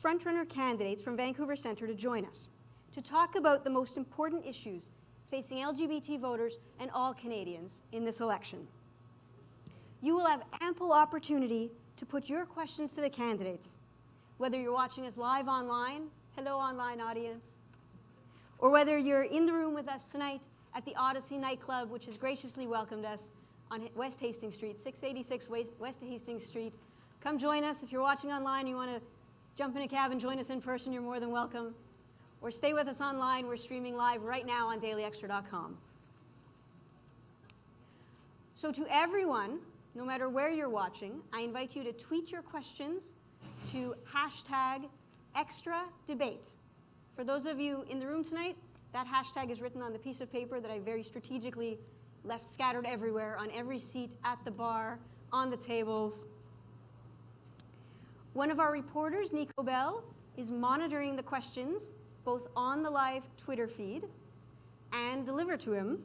frontrunner candidates from Vancouver Centre to join us to talk about the most important issues facing LGBT voters and all Canadians in this election. You will have ample opportunity to put your questions to the candidates, whether you're watching us live online, hello online audience, or whether you're in the room with us tonight at the Odyssey nightclub, which has graciously welcomed us on West Hastings Street, 686 West Hastings Street. Come join us. If you're watching online, you want to jump in a cab and join us in person, you're more than welcome. Or stay with us online. We're streaming live right now on dailyextra.com. So to everyone, no matter where you're watching, I invite you to tweet your questions to #XtraDebate. For those of you in the room tonight, that hashtag is written on the piece of paper that I very strategically left scattered everywhere, on every seat, at the bar, on the tables. One of our reporters, Nico Bell, is monitoring the questions both on the live Twitter feed and delivered to him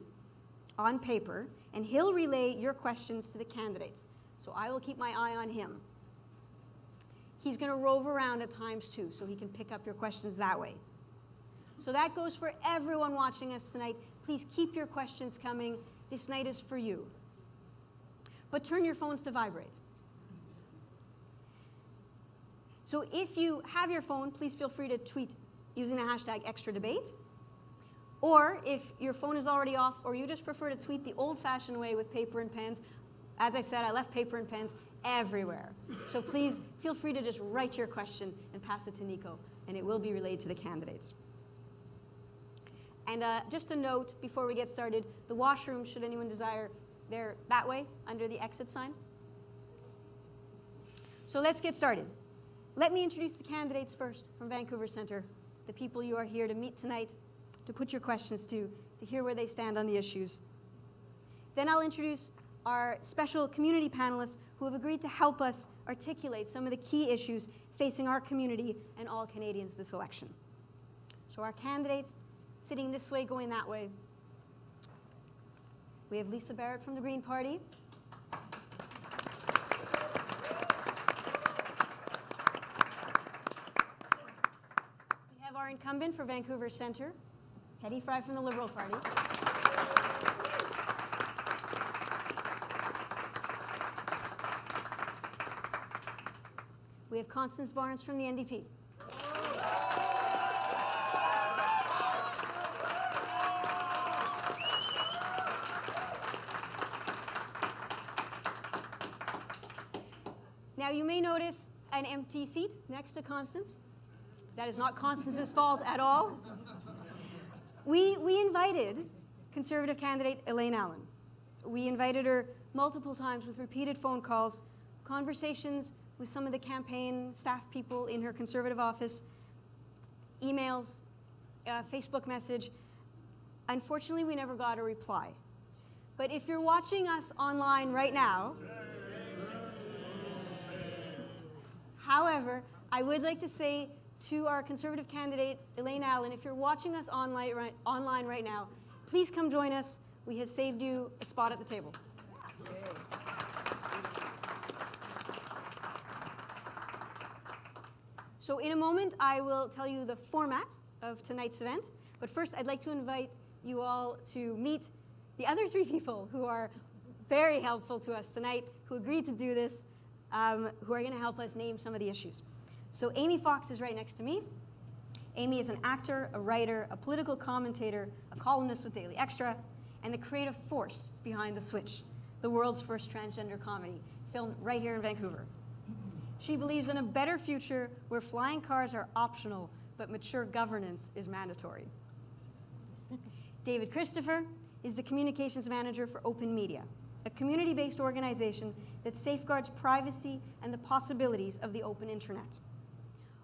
on paper, and he'll relay your questions to the candidates. So I will keep my eye on him. He's going to rove around at times too, so he can pick up your questions that way. So that goes for everyone watching us tonight. Please keep your questions coming. This night is for you. But turn your phones to vibrate. So if you have your phone, please feel free to tweet using the hashtag #XtraDebate. Or if your phone is already off, or you just prefer to tweet the old-fashioned way with paper and pens, as I said, I left paper and pens everywhere. So please feel free to just write your question and pass it to Nico, and it will be relayed to the candidates. And just a note before we get started, the washroom, should anyone desire, they're that way, under the exit sign. So let's get started. Let me introduce the candidates first from Vancouver Centre, the people you are here to meet tonight, to put your questions to hear where they stand on the issues. Then I'll introduce our special community panelists who have agreed to help us articulate some of the key issues facing our community and all Canadians this election. So our candidates, sitting this way, going that way. We have Lisa Barrett from the Green Party. We have our incumbent for Vancouver Centre, Hetty Fry from the Liberal Party. We have Constance Barnes from the NDP. Now you may notice an empty seat next to Constance. That is not Constance's fault at all. We invited Conservative candidate Elaine Allen. We invited her multiple times with repeated phone calls, conversations with some of the campaign staff people in her Conservative office, emails, Facebook message. Unfortunately, we never got a reply. But if you're watching us online right now, however, I would like to say to our Conservative candidate, Elaine Allen, if you're watching us online right now, please come join us. We have saved you a spot at the table. So in a moment, I will tell you the format of tonight's event. But first, I'd like to invite you all to meet the other three people who are very helpful to us tonight, who agreed to do this, who are going to help us name some of the issues. So Amy Fox is right next to me. Amy is an actor, a writer, a political commentator, a columnist with Daily Extra, and the creative force behind The Switch, the world's first transgender comedy, filmed right here in Vancouver. She believes in a better future where flying cars are optional, but mature governance is mandatory. David Christopher is the communications manager for Open Media, a community-based organization that safeguards privacy and the possibilities of the open internet.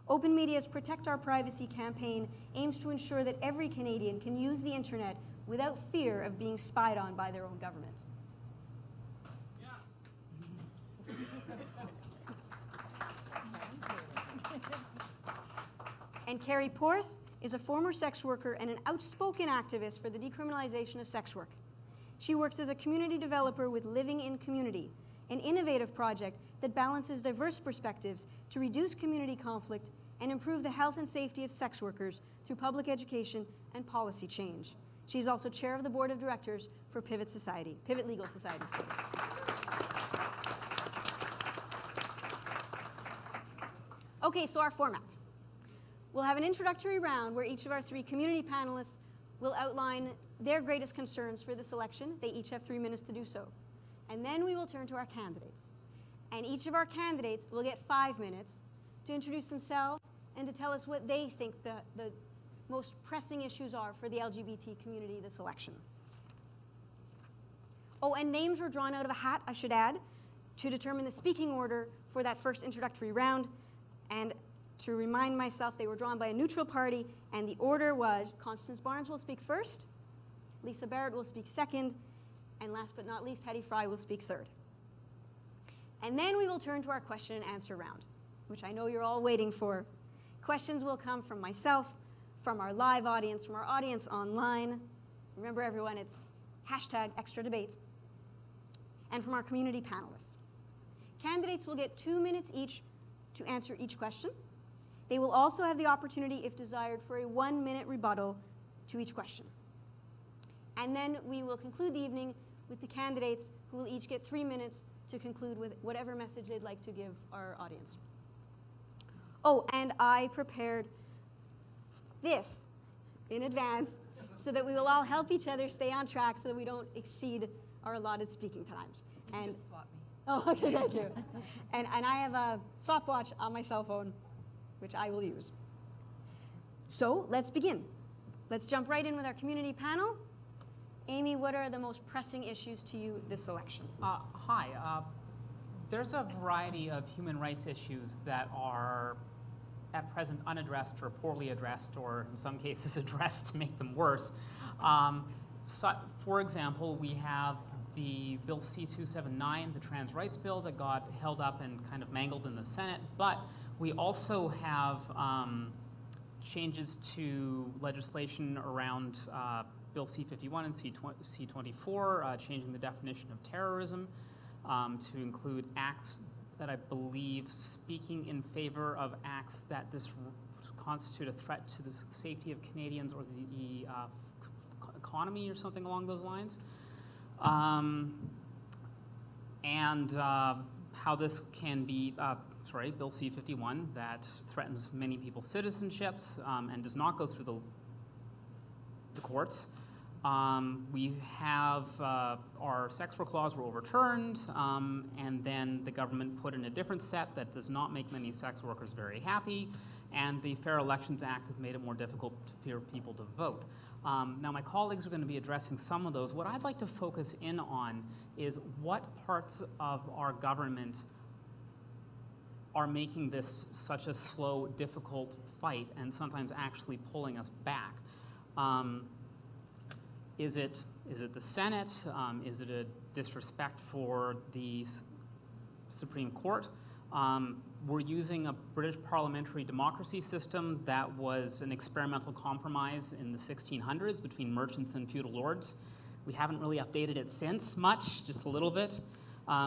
Open Media's Protect Our Privacy campaign aims to ensure that every Canadian can use the internet without fear of being spied on by their own government. And Carrie Porth is a former sex worker and an outspoken activist for the decriminalization of sex work. She works as a community developer with Living in Community, an innovative project that balances diverse perspectives to reduce community conflict and improve the health and safety of sex workers through public education and policy change. She's also chair of the board of directors for Pivot Legal Society. Okay, so our format. We'll have an introductory round where each of our 3 community panelists will outline their greatest concerns for this election. They each have 3 minutes to do so. And then we will turn to our candidates. And each of our candidates will get 5 minutes to introduce themselves and to tell us what they think the most pressing issues are for the LGBT community this election. Oh, and names were drawn out of a hat, I should add, to determine the speaking order for that first introductory round. And to remind myself, they were drawn by a neutral party, and the order was Constance Barnes will speak first, Lisa Barrett will speak second, and last but not least, Hetty Fry will speak third. And then we will turn to our question and answer round, which I know you're all waiting for. Questions will come from myself, from our live audience, from our audience online. Remember, everyone, it's #XtraDebate, and from our community panelists. Candidates will get 2 minutes each to answer each question. They will also have the opportunity, if desired, for a 1-minute rebuttal to each question. And then we will conclude the evening with the candidates, who will each get 3 minutes to conclude with whatever message they'd like to give our audience. Oh, and I prepared this in advance so that we will all help each other stay on track so that we don't exceed our allotted speaking times. And just swap me. Oh, okay, thank you. And I have a stopwatch on my cell phone, which I will use. So let's begin. Let's jump right in with our community panel. Amy, what are the most pressing issues to you this election? Hi. There's a variety of human rights issues that are at present unaddressed or poorly addressed, or in some cases addressed to make them worse. For example, we have the Bill C-279, the trans rights bill that got held up and kind of mangled in the Senate, but we also have changes to legislation around Bill C-51 and C-24, changing the definition of terrorism to include acts that I believe speaking in favor of acts that constitute a threat to the safety of Canadians or the economy or something along those lines. And how this can be, Bill C-51, that threatens many people's citizenships and does not go through the courts. We have our sex work laws were overturned, and then the government put in a different set that does not make many sex workers very happy, and the Fair Elections Act has made it more difficult for people to vote. Now, my colleagues are going to be addressing some of those. What I'd like to focus in on is what parts of our government are making this such a slow, difficult fight and sometimes actually pulling us back. Is it the Senate? Is it a disrespect for the Supreme Court? We're using a British parliamentary democracy system that was an experimental compromise in the 1600s between merchants and feudal lords. We haven't really updated it since much, just a little bit.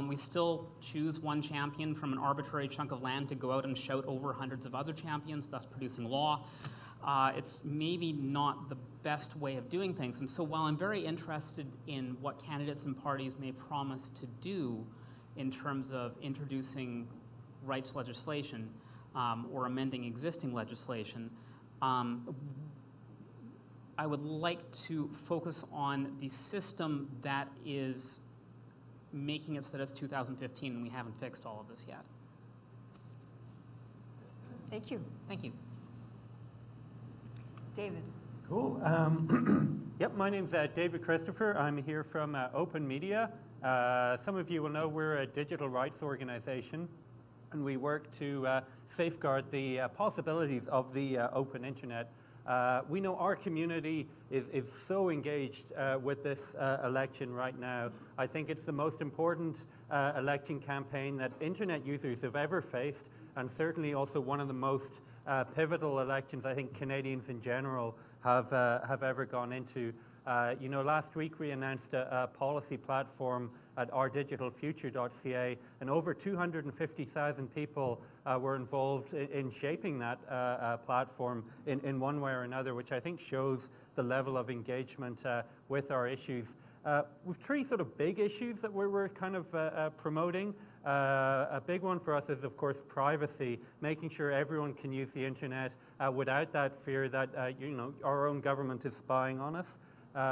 We still choose one champion from an arbitrary chunk of land to go out and shout over hundreds of other champions, thus producing law. It's maybe not the best way of doing things. And so while I'm very interested in what candidates and parties may promise to do in terms of introducing rights legislation or amending existing legislation, I would like to focus on the system that is making it so that it's 2015 and we haven't fixed all of this yet. Thank you. Thank you. David. Cool. Yep, my name's David Christopher. I'm here from Open Media. Some of you will know we're a digital rights organization, and we work to safeguard the possibilities of the open internet. We know our community is so engaged with this election right now. I think it's the most important election campaign that internet users have ever faced, and certainly also one of the most pivotal elections I think Canadians in general have ever gone into. You know, last week we announced a policy platform at ourdigitalfuture.ca, and over 250,000 people were involved in shaping that platform in one way or another, which I think shows the level of engagement with our issues. We've three sort of big issues that we're kind of promoting. A big one for us is, of course, privacy, making sure everyone can use the internet without that fear that you know, our own government is spying on us.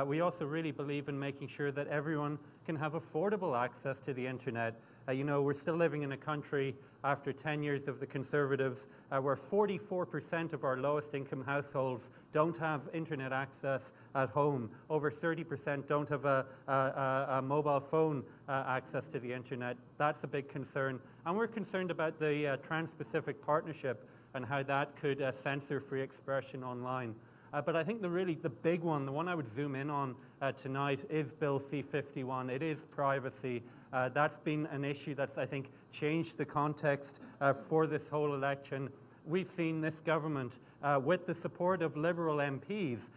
We also really believe in making sure that everyone can have affordable access to the internet. You know, we're still living in a country after 10 years of the Conservatives where 44% of our lowest income households don't have internet access at home. Over 30% don't have a mobile phone access to the internet. That's a big concern. And we're concerned about the Trans-Pacific Partnership and how that could censor free expression online. But I think the big one, the one I would zoom in on tonight, is Bill C-51. It is privacy. That's been an issue that's, I think, changed the context for this whole election. We've seen this government, with the support of Liberal MPs,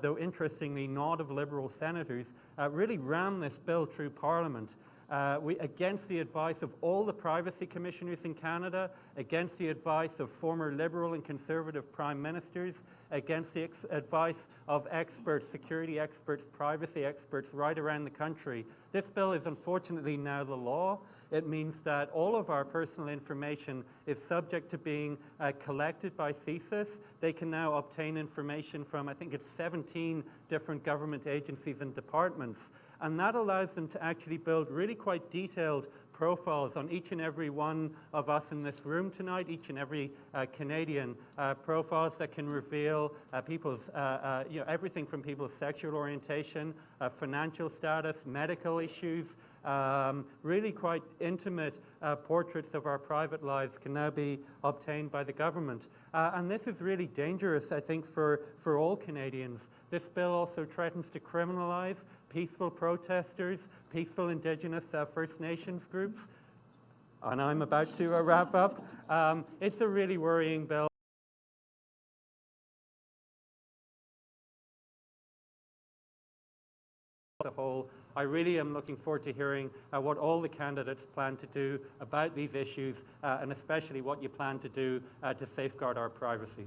though interestingly not of Liberal senators, really ram this bill through Parliament. Against the advice of all the privacy commissioners in Canada, against the advice of former Liberal and Conservative prime ministers, against the advice of experts, security experts, privacy experts right around the country. This bill is unfortunately now the law. It means that all of our personal information is subject to being collected by CSIS. They can now obtain information from, I think it's 17 different government agencies and departments. And that allows them to actually build really quite detailed profiles on each and every one of us in this room tonight, each and every Canadian, profiles that can reveal people's, you know, everything from people's sexual orientation, financial status, medical issues, really quite intimate portraits of our private lives can now be obtained by the government. And this is really dangerous, I think, for all Canadians. This bill also threatens to criminalize peaceful protesters, peaceful Indigenous First Nations groups. And I'm about to wrap up. It's a really worrying bill. As a whole, I really am looking forward to hearing what all the candidates plan to do about these issues, and especially what you plan to do to safeguard our privacy.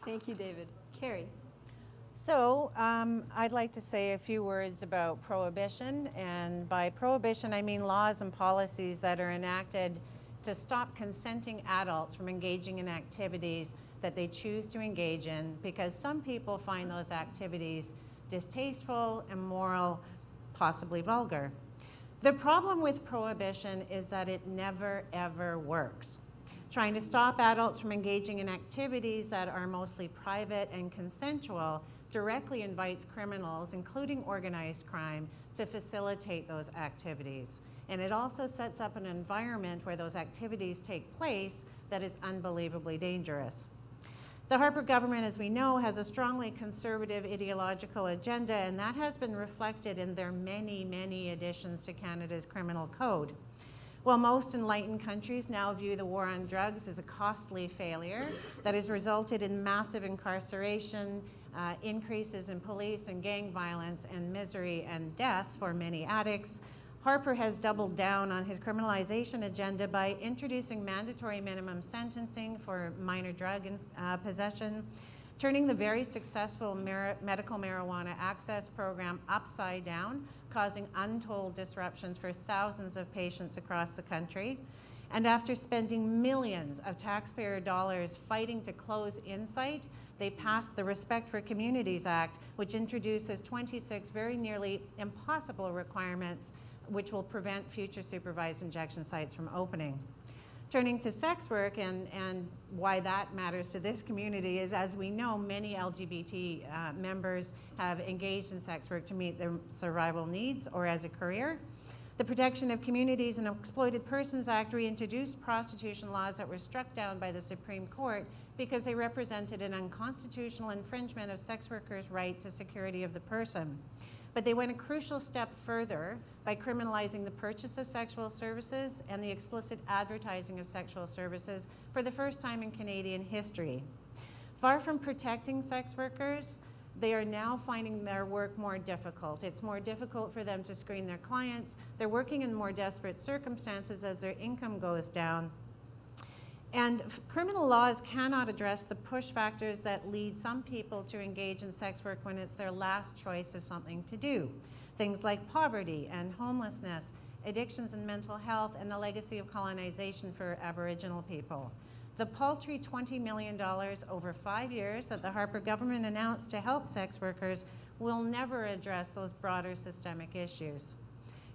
Thank you, David. Carrie. So I'd like to say a few words about prohibition, and by prohibition I mean laws and policies that are enacted to stop consenting adults from engaging in activities that they choose to engage in because some people find those activities distasteful, immoral, possibly vulgar. The problem with prohibition is that it never ever works. Trying to stop adults from engaging in activities that are mostly private and consensual directly invites criminals, including organized crime, to facilitate those activities. And it also sets up an environment where those activities take place that is unbelievably dangerous. The Harper government, as we know, has a strongly conservative ideological agenda, and that has been reflected in their many, many additions to Canada's criminal code. While most enlightened countries now view the war on drugs as a costly failure that has resulted in massive incarceration, increases in police and gang violence, and misery and death for many addicts, Harper has doubled down on his criminalization agenda by introducing mandatory minimum sentencing for minor drug possession, turning the very successful medical marijuana access program upside down, causing untold disruptions for thousands of patients across the country. And after spending millions of taxpayer dollars fighting to close Insight, they passed the Respect for Communities Act, which introduces 26 very nearly impossible requirements which will prevent future supervised injection sites from opening. Turning to sex work and why that matters to this community is, as we know, many LGBT members have engaged in sex work to meet their survival needs or as a career. The Protection of Communities and Exploited Persons Act reintroduced prostitution laws that were struck down by the Supreme Court because they represented an unconstitutional infringement of sex workers' right to security of the person. But they went a crucial step further by criminalizing the purchase of sexual services and the explicit advertising of sexual services for the first time in Canadian history. Far from protecting sex workers, they are now finding their work more difficult. It's more difficult for them to screen their clients. They're working in more desperate circumstances as their income goes down. And criminal laws cannot address the push factors that lead some people to engage in sex work when it's their last choice of something to do. Things like poverty and homelessness, addictions and mental health, and the legacy of colonization for Aboriginal people. The paltry $20 million over 5 years that the Harper government announced to help sex workers will never address those broader systemic issues.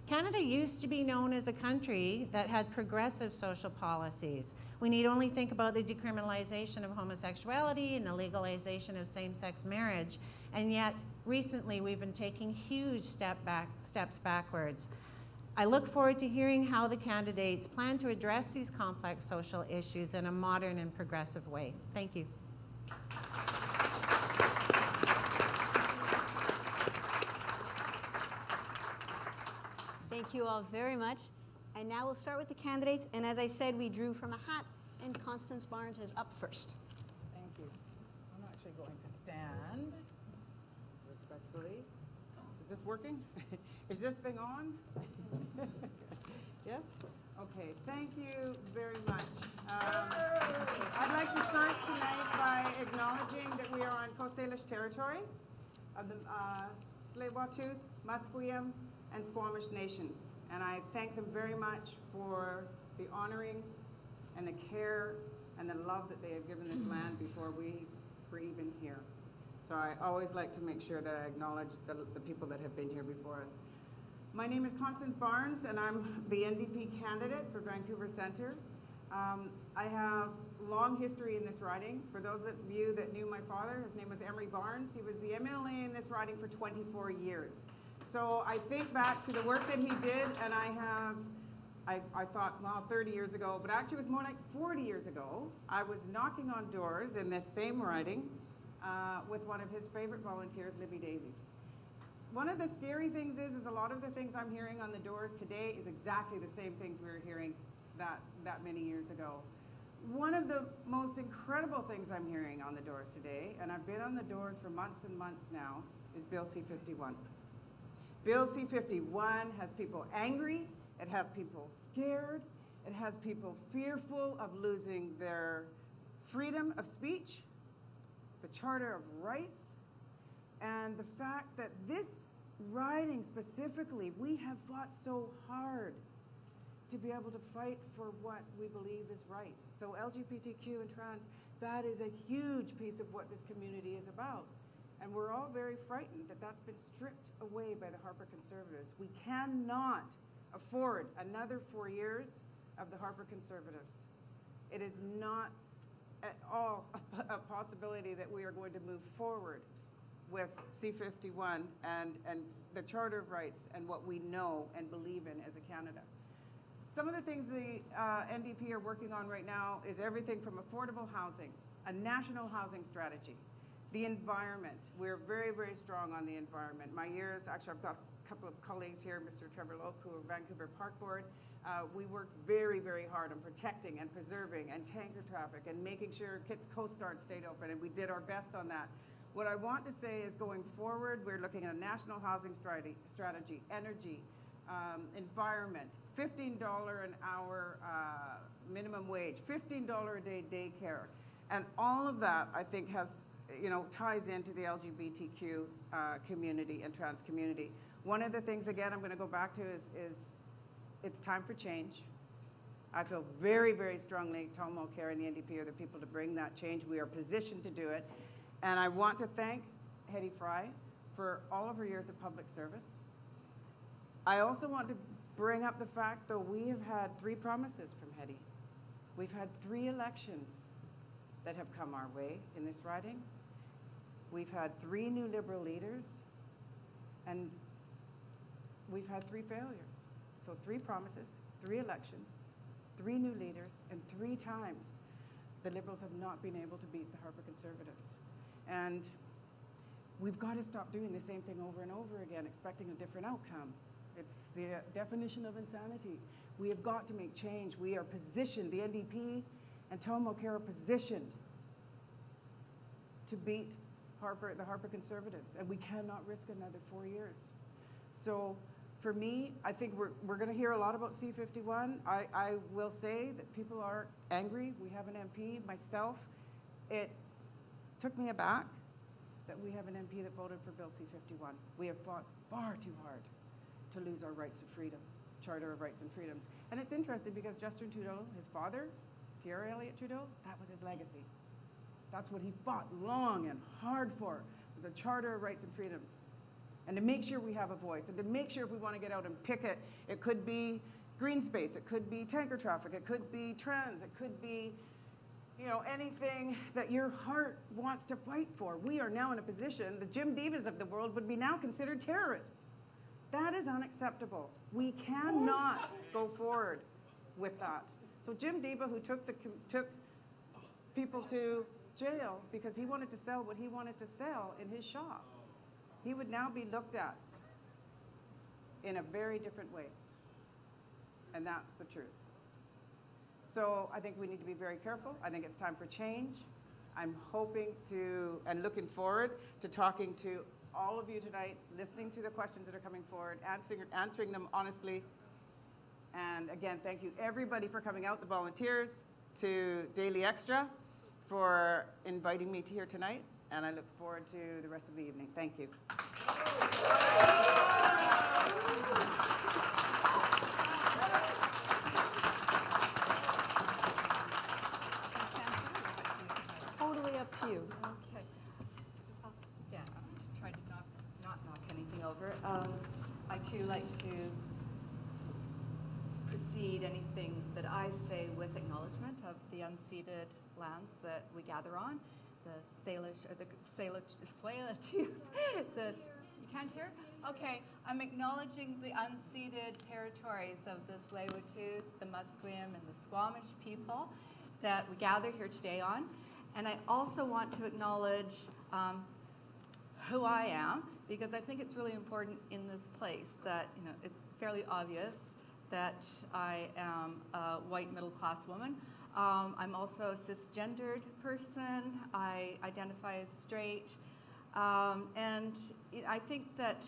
Canada used to be known as a country that had progressive social policies. We need only think about the decriminalization of homosexuality and the legalization of same-sex marriage, and yet recently we've been taking huge steps backwards. I look forward to hearing how the candidates plan to address these complex social issues in a modern and progressive way. Thank you. Thank you all very much. And now we'll start with the candidates. And as I said, we drew from a hat, and Constance Barnes is up first. Thank you. I'm actually going to stand respectfully. Is this working? Is this thing on? Yes? Okay, thank you very much. I'd like to start tonight by acknowledging that we are on Coast Salish territory of the Tsleil-Waututh, Musqueam, and Squamish nations. And I thank them very much for the honoring and the care and the love that they have given this land before we were even here. So I always like to make sure that I acknowledge the people that have been here before us. My name is Constance Barnes, and I'm the NDP candidate for Vancouver Centre. I have long history in this riding. For those of you that knew my father, his name was Emery Barnes. He was the MLA in this riding for 24 years. So I think back to the work that he did, and I thought, well, 30 years ago, but actually it was more like 40 years ago. I was knocking on doors in this same riding with one of his favorite volunteers, Libby Davies. One of the scary things is a lot of the things I'm hearing on the doors today is exactly the same things we were hearing that many years ago. One of the most incredible things I'm hearing on the doors today, and I've been on the doors for months and months now, is Bill C-51. Bill C-51 has people angry, it has people scared, it has people fearful of losing their freedom of speech, the Charter of Rights, and the fact that this riding specifically, we have fought so hard to be able to fight for what we believe is right. So LGBTQ and trans, that is a huge piece of what this community is about. And we're all very frightened that that's been stripped away by the Harper Conservatives. We cannot afford another 4 years of the Harper Conservatives. It is not at all a possibility that we are going to move forward with C-51 and the Charter of Rights and what we know and believe in as a Canada. Some of the things the NDP are working on right now is everything from affordable housing, a national housing strategy, the environment. We're very, very strong on the environment. My years, actually I've got a couple of colleagues here, Mr. Trevor Loke, who are Vancouver Park Board. We work very, very hard on protecting and preserving and tanker traffic and making sure Kitts Coast Guard stayed open, and we did our best on that. What I want to say is going forward, we're looking at a national housing strategy, energy, environment, $15 an hour minimum wage, $15 a day daycare. And all of that, I think, has, ties into the LGBTQ community and trans community. One of the things, again, I'm going to go back to is it's time for change. I feel very, very strongly Tom Mulcair and the NDP are the people to bring that change. We are positioned to do it. And I want to thank Hedy Fry for all of her years of public service. I also want to bring up the fact, though, we have had 3 promises from Hedy. We've had 3 elections that have come our way in this riding. We've had 3 new Liberal leaders, and we've had 3 failures. So 3 promises, 3 elections, 3 new leaders, and 3 times the Liberals have not been able to beat the Harper Conservatives. And we've got to stop doing the same thing over and over again, expecting a different outcome. It's the definition of insanity. We have got to make change. We are positioned, the NDP and Tom Mulcair are positioned to beat the Harper Conservatives, and we cannot risk another 4 years. So for me, I think we're going to hear a lot about C-51. I will say that people are angry. We have an MP, myself. It took me aback that we have an MP that voted for Bill C-51. We have fought far too hard to lose our rights of freedom, Charter of Rights and Freedoms. And it's interesting because Justin Trudeau, his father, Pierre Elliott Trudeau, that was his legacy. That's what he fought long and hard for, was a Charter of Rights and Freedoms. And to make sure we have a voice, and to make sure if we want to get out and picket, it could be green space, it could be tanker traffic, it could be trans, it could be, you know, anything that your heart wants to fight for. We are now in a position, the Jim Divas of the world would be now considered terrorists. That is unacceptable. We cannot go forward with that. So Jim Diva, who took people to jail because he wanted to sell what he wanted to sell in his shop, he would now be looked at in a very different way. And that's the truth. So I think we need to be very careful. I think it's time for change. I'm hoping to, and looking forward to talking to all of you tonight, listening to the questions that are coming forward, answering them honestly. And again, thank you everybody for coming out, the volunteers, to Daily Xtra, for inviting me to here tonight. And I look forward to the rest of the evening. Thank you. Totally up to you. Okay. I'll stand up to try to not knock anything over. I too like to precede anything that I say with acknowledgement of the unceded lands that we gather on, the Salish, or the Tsleil-Waututh, you can't hear? Okay, I'm acknowledging the unceded territories of the Tsleil-Waututh, the Musqueam, and the Squamish people that we gather here today on. And I also want to acknowledge who I am, because I think it's really important in this place that, you know, it's fairly obvious that I am a white middle-class woman. I'm also a cisgendered person. I identify as straight. And I think that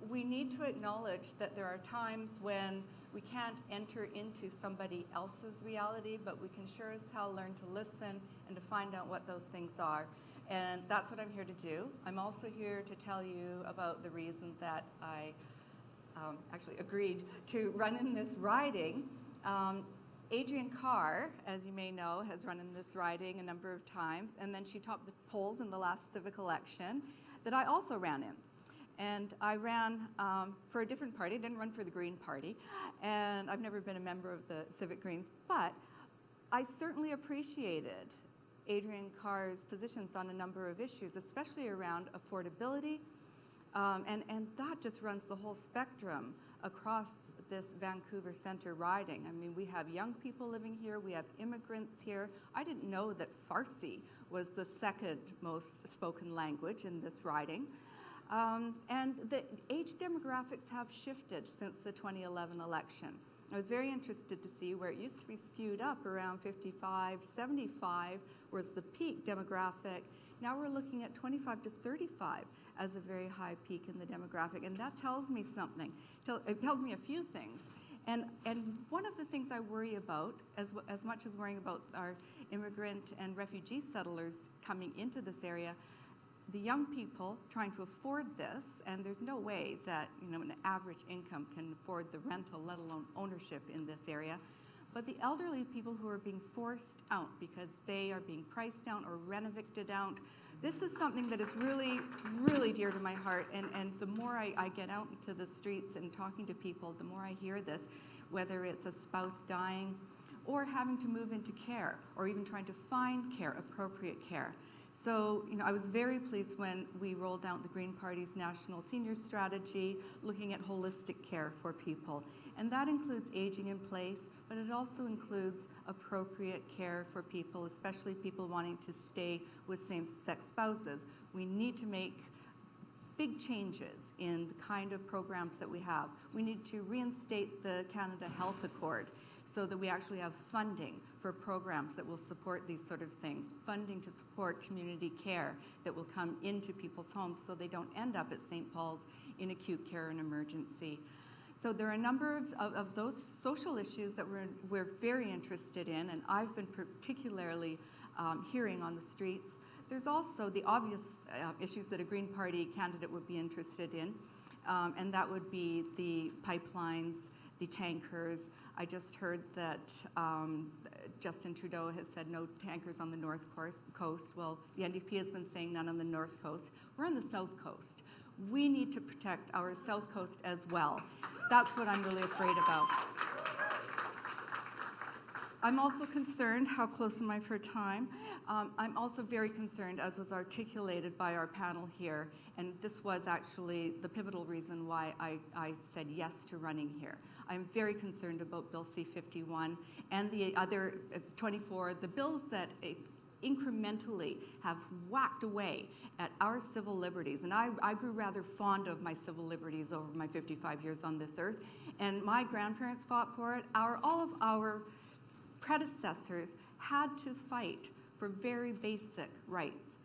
we need to acknowledge that there are times when we can't enter into somebody else's reality, but we can sure as hell learn to listen and to find out what those things are. And that's what I'm here to do. I'm also here to tell you about the reason that I actually agreed to run in this riding. Adrienne Carr, as you may know, has run in this riding a number of times, and then she topped the polls in the last civic election that I also ran in. And I ran for a different party. I didn't run for the Green Party, and I've never been a member of the Civic Greens, but I certainly appreciated Adrienne Carr's positions on a number of issues, especially around affordability, and that just runs the whole spectrum across this Vancouver Centre riding. I mean, we have young people living here, we have immigrants here. I didn't know that Farsi was the second most spoken language in this riding. And the age demographics have shifted since the 2011 election. I was very interested to see where it used to be skewed up around 55, 75 was the peak demographic. Now we're looking at 25 to 35 as a very high peak in the demographic, and that tells me something. It tells me a few things. And one of the things I worry about, as much as worrying about our immigrant and refugee settlers coming into this area, the young people trying to afford this, and there's no way that, you know, an average income can afford the rental, let alone ownership in this area. But the elderly people who are being forced out because they are being priced out or rent-evicted out, this is something that is really, really dear to my heart. And the more I get out into the streets and talking to people, the more I hear this, whether it's a spouse dying or having to move into care or even trying to find care, appropriate care. So, you know, I was very pleased when we rolled out the Green Party's National Senior Strategy, looking at holistic care for people. And that includes aging in place, but it also includes appropriate care for people, especially people wanting to stay with same-sex spouses. We need to make big changes in the kind of programs that we have. We need to reinstate the Canada Health Accord so that we actually have funding for programs that will support these sort of things, funding to support community care that will come into people's homes so they don't end up at St. Paul's in acute care and emergency. So there are a number of those social issues that we're very interested in, and I've been particularly hearing on the streets. There's also the obvious issues that a Green Party candidate would be interested in, and that would be the pipelines, the tankers. I just heard that Justin Trudeau has said no tankers on the north coast. Well, the NDP has been saying none on the north coast. We're on the south coast. We need to protect our south coast as well. That's what I'm really afraid about. I'm also concerned, how close am I for time? I'm also very concerned, as was articulated by our panel here, and this was actually the pivotal reason why I said yes to running here. I'm very concerned about Bill C-51 and the other 24, the bills that incrementally have whacked away at our civil liberties. And I grew rather fond of my civil liberties over my 55 years on this earth, and my grandparents fought for it. All of our predecessors had to fight for very basic rights.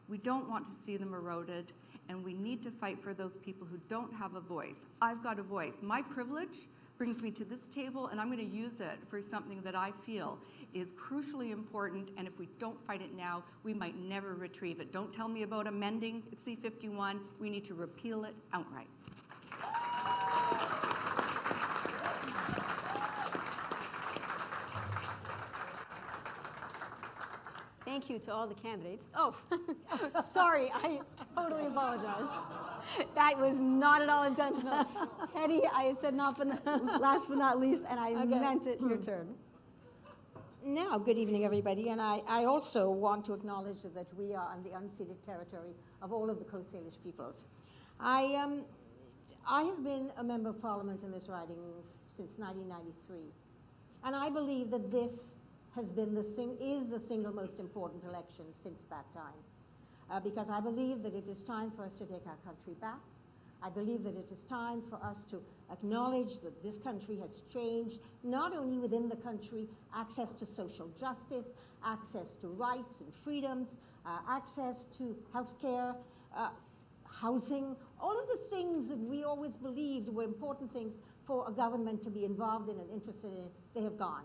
We don't want to see them eroded, and we need to fight for those people who don't have a voice. I've got a voice. My privilege brings me to this table, and I'm going to use it for something that I feel is crucially important, and if we don't fight it now, we might never retrieve it. Don't tell me about amending C-51. We need to repeal it outright. Thank you to all the candidates. Oh, sorry, I totally apologize. That was not at all intentional. Hetty, I had said last but not least, and I meant it. Your turn. Now, good evening, everybody, and I also want to acknowledge that we are on the unceded territory of all of the Coast Salish peoples. I have been a member of Parliament in this riding since 1993, and I believe that this has been is the single most important election since that time, because I believe that it is time for us to take our country back. I believe that it is time for us to acknowledge that this country has changed, not only within the country, access to social justice, access to rights and freedoms, access to healthcare, housing, all of the things that we always believed were important things for a government to be involved in and interested in, they have gone.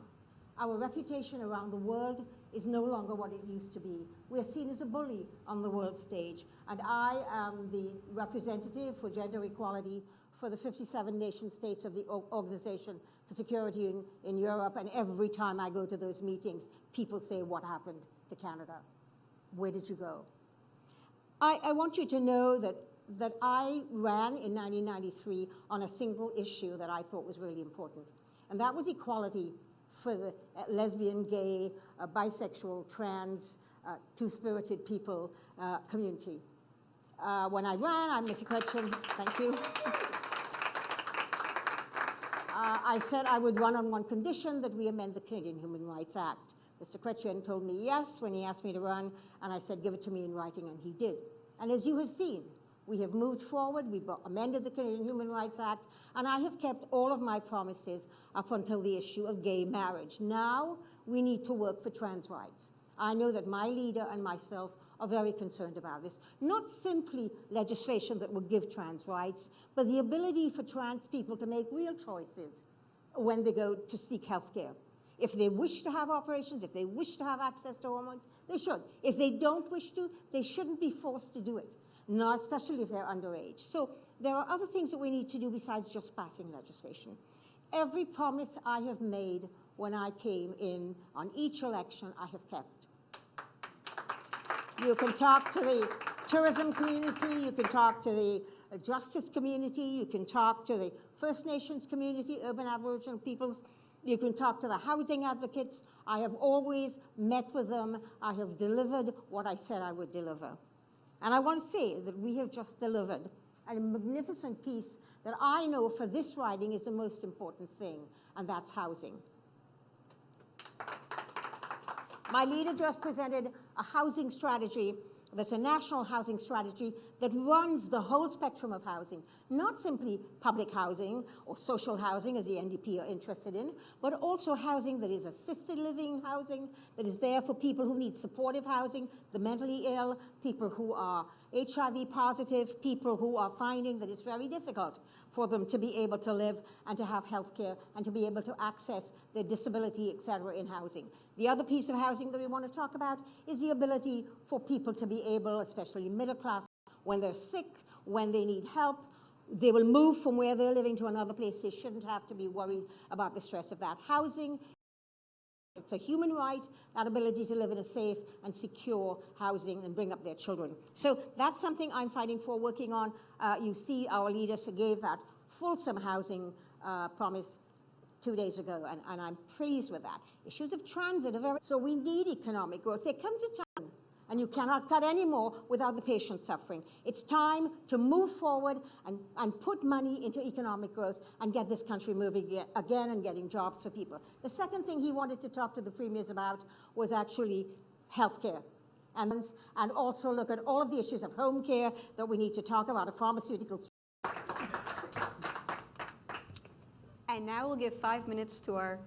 Our reputation around the world is no longer what it used to be. We're seen as a bully on the world stage, and I am the representative for gender equality for the 57 nation states of the Organization for Security in Europe, and every time I go to those meetings, people say, what happened to Canada? Where did you go? I want you to know that I ran in 1993 on a single issue that I thought was really important, and that was equality for the lesbian, gay, bisexual, trans, two-spirited people community. When I ran, I'm Mr. Chrétien, thank you. I said I would run on one condition, that we amend the Canadian Human Rights Act. Mr. Chrétien told me yes when he asked me to run, and I said, give it to me in writing, and he did. And as you have seen, we have moved forward, we've amended the Canadian Human Rights Act, and I have kept all of my promises up until the issue of gay marriage. Now, we need to work for trans rights. I know that my leader and myself are very concerned about this. Not simply legislation that will give trans rights, but the ability for trans people to make real choices when they go to seek health care. If they wish to have operations, if they wish to have access to hormones, they should. If they don't wish to, they shouldn't be forced to do it. Not especially if they're underage. So there are other things that we need to do besides just passing legislation. Every promise I have made when I came in on each election, I have kept. You can talk to the tourism community, you can talk to the justice community, you can talk to the First Nations community, urban Aboriginal peoples, you can talk to the housing advocates. I have always met with them. I have delivered what I said I would deliver. And I want to say that we have just delivered a magnificent piece that I know for this riding is the most important thing, and that's housing. My leader just presented a housing strategy That's a national housing strategy that runs the whole spectrum of housing, not simply public housing or social housing, as the NDP are interested in, but also housing that is assisted living housing, that is there for people who need supportive housing, the mentally ill, people who are HIV positive, people who are finding that it's very difficult for them to be able to live and to have health care and to be able to access their disability, etc., in housing. The other piece of housing that we want to talk about is the ability for people to be able, especially middle class, when they're sick, when they need help, they will move from where they're living to another place. They shouldn't have to be worried about the stress of that. Housing, it's a human right, that ability to live in a safe and secure housing and bring up their children. So that's something I'm fighting for, working on. You see our leaders gave that fulsome housing promise 2 days ago, and I'm pleased with that. Issues of transit are very... So we need economic growth. There comes a time, and you cannot cut any more without the patient suffering. It's time to move forward and put money into economic growth and get this country moving again and getting jobs for people. The second thing he wanted to talk to the premiers about was actually healthcare. And also look at all of the issues of home care that we need to talk about, a pharmaceutical... And now we'll give 5 minutes to our...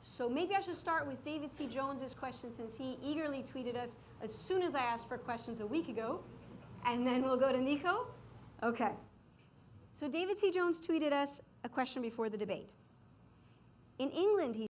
So maybe I should start with David C. Jones's question, since he eagerly tweeted us as soon as I asked for questions a week ago. And then we'll go to Nico. Okay. So David C. Jones tweeted us a question before the debate. In England, he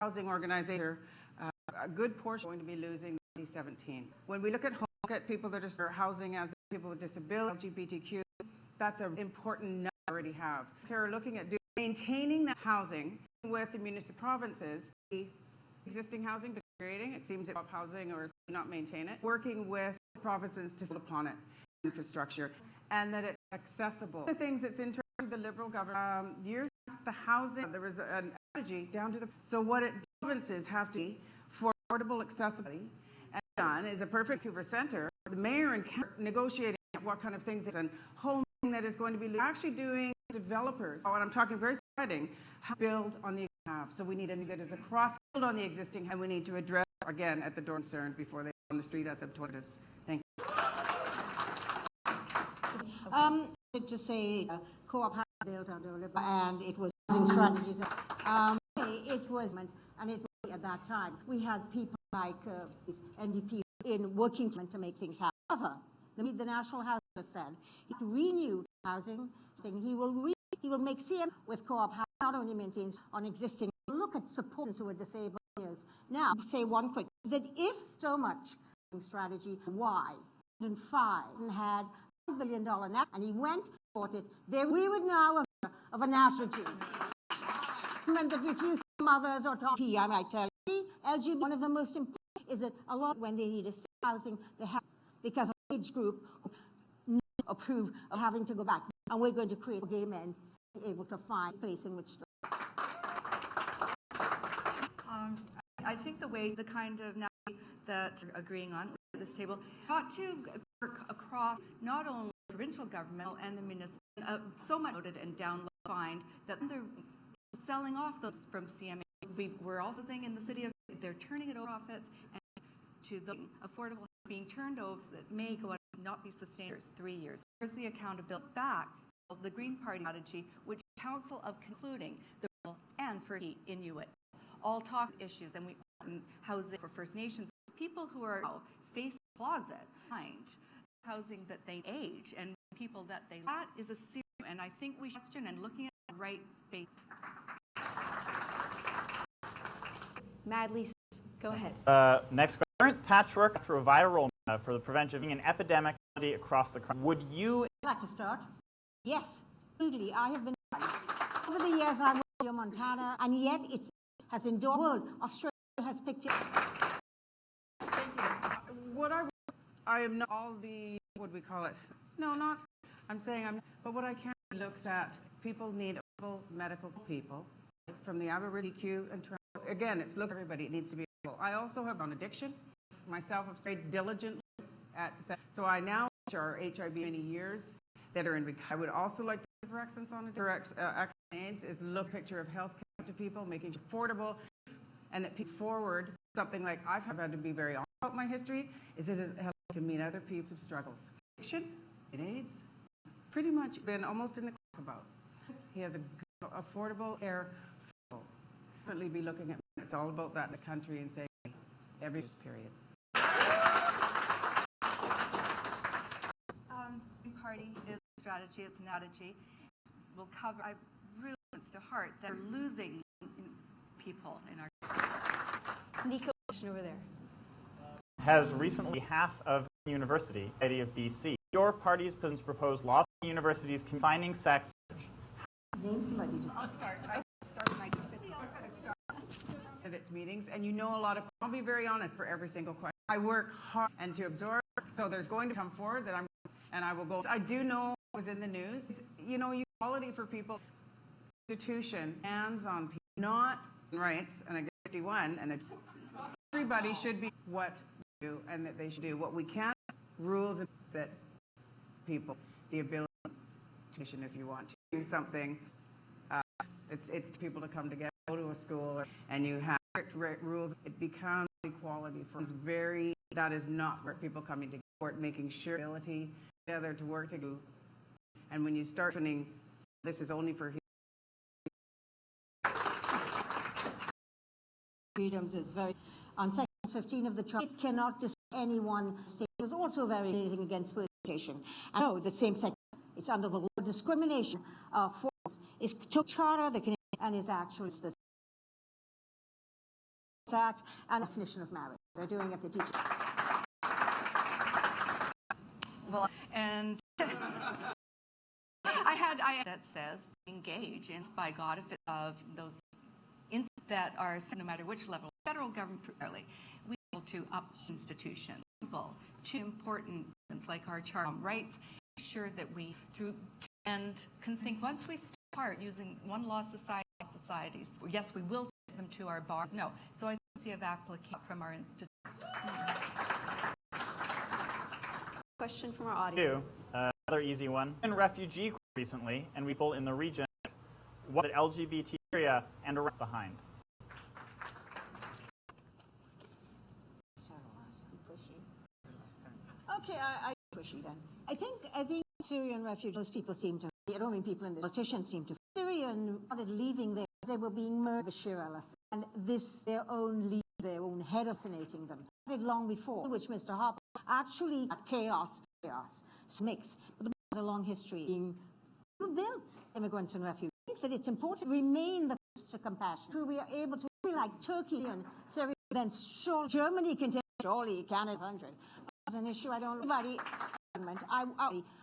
housing organization, a good portion going to be losing in 2017. When we look at people that are housing as people with disability, LGBTQ, that's an important number we already have. We're looking at maintaining that housing with the municipal provinces, the existing housing to creating, it seems that housing or not maintain it, working with provinces to build upon it, infrastructure, and that it's accessible. The things that's in the Liberal government, years the housing, there was an strategy down to the, so what provinces have to be for affordable accessibility, and done is a perfect Vancouver Centre, the mayor and negotiating what kind of things and home that is going to be actually doing developers, and I'm talking very exciting, build on the have. So we need a that is a cross build on the existing, and we need to address again at the door concern before they on the street as alternatives. Thank you. To say co-op has built under Liberal, and it was using strategies that it was, and it was at that time we had people like NDP in working to make things happen. However, the National Housing said he renewed housing, saying he will make CM with co-op housing, not only maintains on existing. Look at supporters who are disabled years. Now, say one quick that if so much strategy, why? And had $1 billion net, and he went for it. There we would now of a national and that refused mothers or top I might tell you. LGBT, one of the most important is that a lot when they need housing, they have because of age group approve of having to go back, and we're going to create gay men be able to find a place in which to. I think the kind of now that we're agreeing on at this table ought to work across not only provincial government and the municipal, so much noted and download find that they're selling off those from CMA. We're also saying in the city of they're turning it over profits and to the affordable being turned over that may go out and not be sustained for 3 years. Where's the accountability back? The Green Party strategy, which Council of concluding the rural and for Inuit all talk issues, and we housing for First Nations people who are now facing closet behind housing that they age and people that they that is a serious, and I think we should question and looking at the right space. Madly, go ahead. Next, current patchwork retroviral for the prevention of an epidemic across the country. Would you like to start? Yes, absolutely. I have been over the years. I worked in Montana, and yet it has endured. World Australia has picked it. Thank you. What I am not all the what we call it. No, not. I'm saying I'm. But what I can looks at people need medical people from the Aboriginal and again, it's look everybody. It needs to be. I also have on addiction. Myself, I've stayed diligent at so I now are HIV many years that are in. I would also like to for excellence on AIDS is look picture of health care to people, making it affordable, and that forward something like I've had to be very honest about my history is it has helped to meet other people's struggles. Addiction and AIDS, pretty much been almost in the about. He has a good, affordable care. Definitely be looking at it's all about that in the country and saying every period. Party is a strategy, it's an strategy. We'll cover, I really wants to heart that we're losing people in our Nico, over there. has recently half of university, Society of BC. Your party's position proposed laws on universities confining sex. Name somebody. I'll start. I start when I just finish. At its meetings, and you know a lot of. I'll be very honest for every single question. I work hard and to absorb. So there's going to come forward that I'm, and I will go. I do know what was in the news. You know, equality for people. Institution hands on people, not rights, and I get 51, and it's everybody should be what we do, and that they should do what we can. Rules that people the ability to, if you want to do something. It's people to come together, go to a school, and you have strict rules. It becomes equality for very. That is not where people coming together, making sure ability together to work together. And when you start winning, this is only for freedoms is very on section 15 of the charter. It cannot destroy any one state. It was also very raising against First Nation. I know the same section. It's under the law. Discrimination force is took charter the Canadian and is actually Act and definition of marriage. They're doing it, they teach it. Well, and I that says engage in by God if it, of those instances that are no matter which level, federal government primarily, we able to uphold institutions, to important things like our charter rights, make sure that we through and think once we start using one law societies, yes, we will take them to our bars. No, so I see of application from our institute. Question from our audience. Another easy one. In refugee recently, and people in the region, what the LGBT area and around behind. Okay, I pushy then. I think Syrian refugees, those people seem to, I don't mean people in the politicians seem to, Syrian started leaving there as they were being murdered, Bashir al-Assad, and this, their own leader, their own head assassinating them. Did long before, which Mr. Harper actually got chaos, mix. But there's a long history being built immigrants and refugees. I think that it's important to remain the to compassion. We are able to be like Turkey and Syria, then surely Germany can take, surely Canada 100. That's an issue I don't know.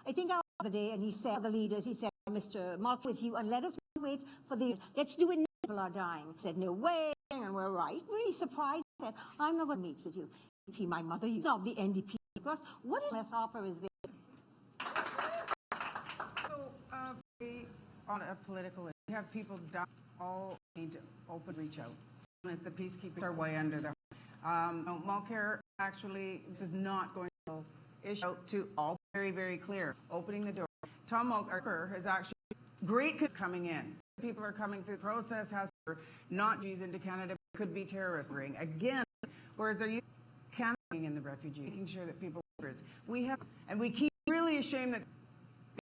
I think our other day, and he said, the leaders, he said, Mr. Mark, with you, and let us wait for the, let's do it now, people are dying. He said, no way, and we're right. Really surprised. He said, I'm not going to meet with you. My mother used of the NDP. What is Mr. Harper is there? So, on a political, we have people die, all need to open reach out. As the peacekeepers are way under the Mulcair, actually, this is not going to issue out to all very, very clear, opening the door. Tom Mulcair has actually great coming in. People are coming through the process, has not G's into Canada, could be terrorist ring. Again, whereas they're Canada in the refugee, making sure that people, we have, and we keep really ashamed that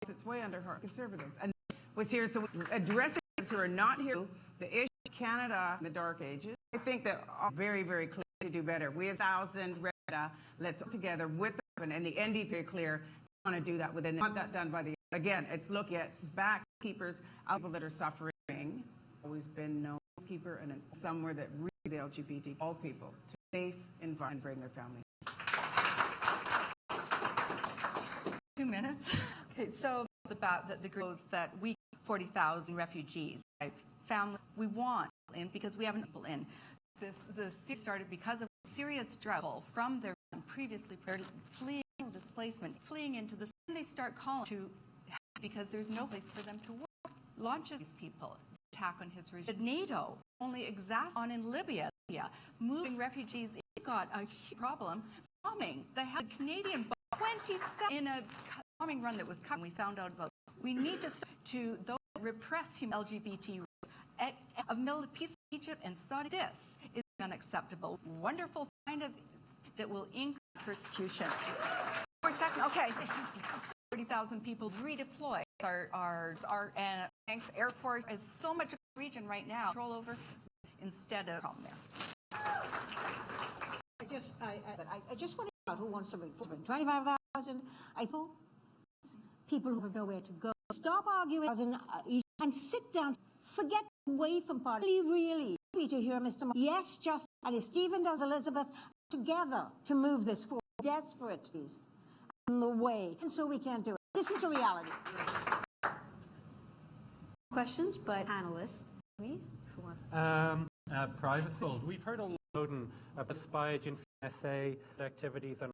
it's way under our conservatives. And was here, so addressing those who are not here, the issue of Canada in the dark ages, I think that very, very clear to do better. We have 1,000 let's work together with the and the NDP clear. Want to do that within. Want that done by the again. It's look at backkeepers, people that are suffering. Always been no keeper and somewhere that really the LGBT all people to safe environment and bring their families. 2 minutes. Okay, so the girls that we 40,000 refugees, family we want in because we haven't people in. This started because of serious struggle from their previously fleeing displacement, fleeing into the. They start calling to because there's no place for them to work. Launches these people attack on his regime. NATO only on in Libya, moving refugees. It got a huge problem bombing. They had a Canadian bomb 27 in a bombing run that was coming. We found out about. We need to start to those repress human LGBT of peace in Egypt and Saudi. This is unacceptable. Wonderful kind of that will increase persecution. For a second, okay. 30,000 people redeploy. Our Air Force. It's so much of the region right now. Control over instead of problem there. I just want to know who wants to bring 25,000. I thought people who have nowhere to go. Stop arguing and sit down. Forget away from party. Really to hear Mr. Yes, just and if Stephen does, Elizabeth together to move this forward. Desperate is in the way, and so we can't do it. This is a reality. Questions, but panelists. Me? Who wants? Privacy. We've heard a lot about spy agency SA activities and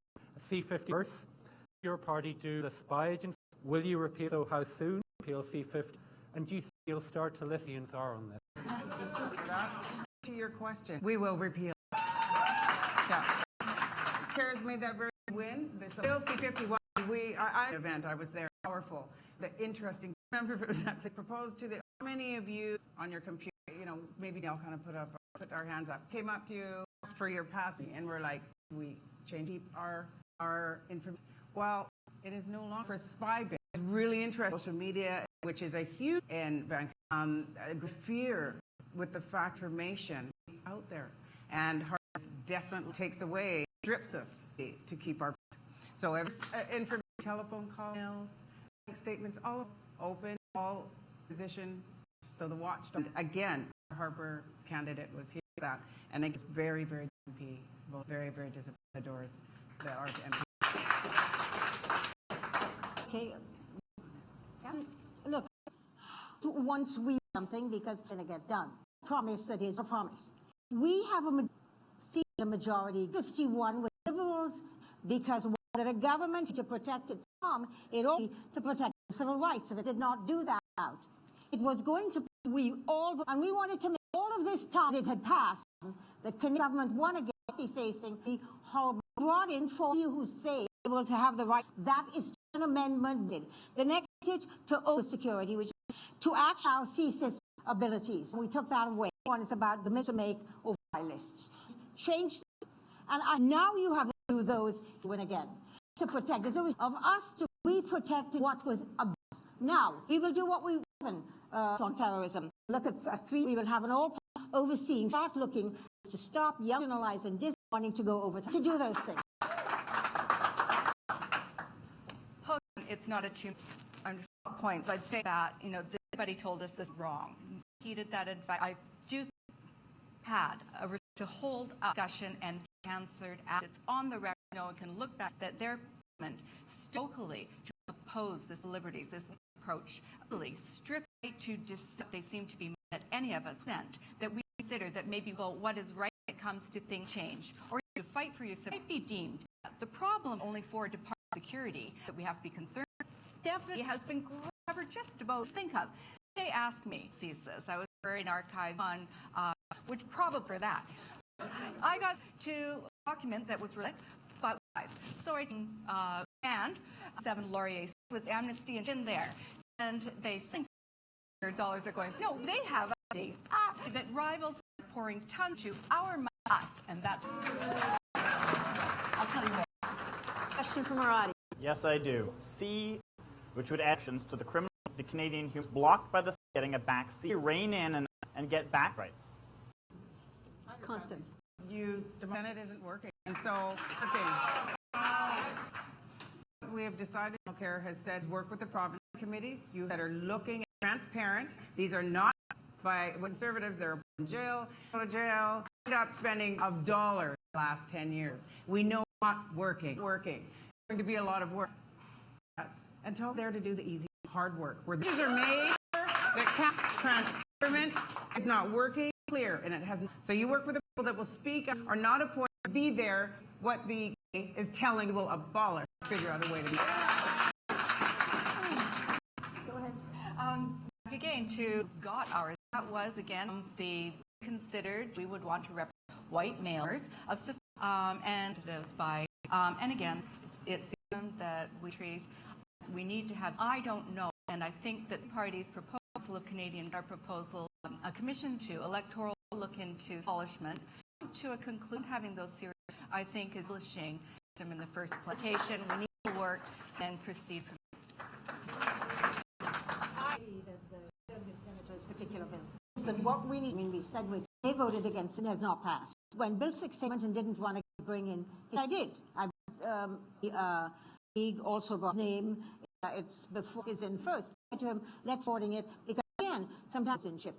C50. Your party do the spy agency. Will you repeal? So how soon? Repeal C50? And do you think you'll start to listen on this? To your question, we will repeal. Yeah. Chair's made that very win. Bill C51. I was there. Powerful. The interesting. Remember, it was actually proposed to the. How many of you on your computer? You know, maybe I'll kind of put our hands up. Came up to you for your passing, and we're like, we change our information. Well, it is no longer spy based. Really interesting social media, which is a huge in Vancouver. Fear with the fact information out there, and definitely takes away, strips us to keep our. So every information, telephone calls, bank statements, all open, all position. So the watchdog again. Harper candidate was here. that. And it's very, very MP, very, very disappointed the doors that are MP. Okay. Look, once we do something, because it's going to get done. Promise that is a promise. We have a majority, 51 with Liberals, because that a government to protect its farm, it only to protect civil rights. If it did not do that out, it was going to, we wanted to make all of this time that it had passed, that Canadian government won again be facing the horrible, brought in for you who say able to have the right. That is an amendment did. The next is to own security, which is to actually our CSIS abilities. We took that away. One is about the measure make over lists. Change, and now you have to do those win again to protect. There's always of us to we protected what was above. Now we will do what we want on terrorism. Look at 3. We will have an all overseeing. Start looking to stop nationalizing this wanting to go over to do those things. It's not a two. I'm just points. I'd say that everybody told us this wrong. Heeded that advice. I do had to hold a discussion and answered as it's on the record. No one can look back that their government locally to oppose this liberties, this approach, really stripped to they seem to be that any of us meant that we consider that maybe what is right when it comes to things change or to fight for yourself might be deemed the problem only for Department of Security that we have to be concerned. Definitely has been covered just about think of. They asked me, CSIS, I was in archives on, which probably for that. I got to a document that was released, but so I and 7 Laurier was amnesty and in there, and they think $100 are going. No, they have a date that rivals pouring tons to our us, and that's. I'll tell you more. Question from our audience. Yes, I do. C, which would actions to the Canadian humans blocked by the getting a back seat, rein in and get back rights. Constance. The Senate isn't working, and so we have decided. Care has said work with the provincial committees. You that are looking at transparent. These are not by conservatives. They're in jail, go to jail. End up spending of dollars the last 10 years. We know not working. There's going to be a lot of work. Until they're to do the easy, hard work. Where these are made, that transparent is not working clear, and it hasn't. So you work with the people that will speak up, are not appointed to be there. What the is telling will abolish. Figure out a way to do it. Go ahead. Again, to got ours. That was again the considered. We would want to represent white males of and it is by and again it's that we need to have. I don't know, and I think that the party's proposal of Canadian proposal, a commission to electoral look into abolishment to a conclusion having those serious, I think is publishing them in the first plantation. We need to work and proceed from. I agree that the Conservative Senators' particular bill. But what we need, we said they voted against it, has not passed. When Bill 6 came and didn't want to bring in, I did. League also brought his name. It's before he's in first. I said to him, let's voting it because again, sometimes so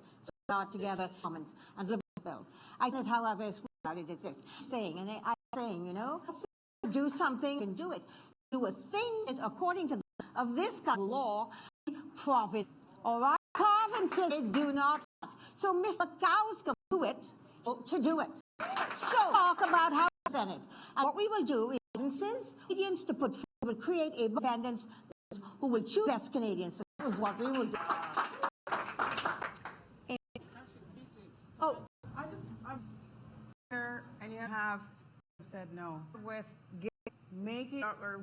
start together comments and liberal bill. I said, however, it's about it is this saying, and I'm saying, do something and do it. Do a thing that according to of this kind of law, profit. All right, provinces they do not. So Mr. Cows can do it to do it. So talk about how the Senate and what we will do is Canadians to put will create a independence who will choose best Canadians. So that is what we will do. Oh, I'm here, and you have said no with making or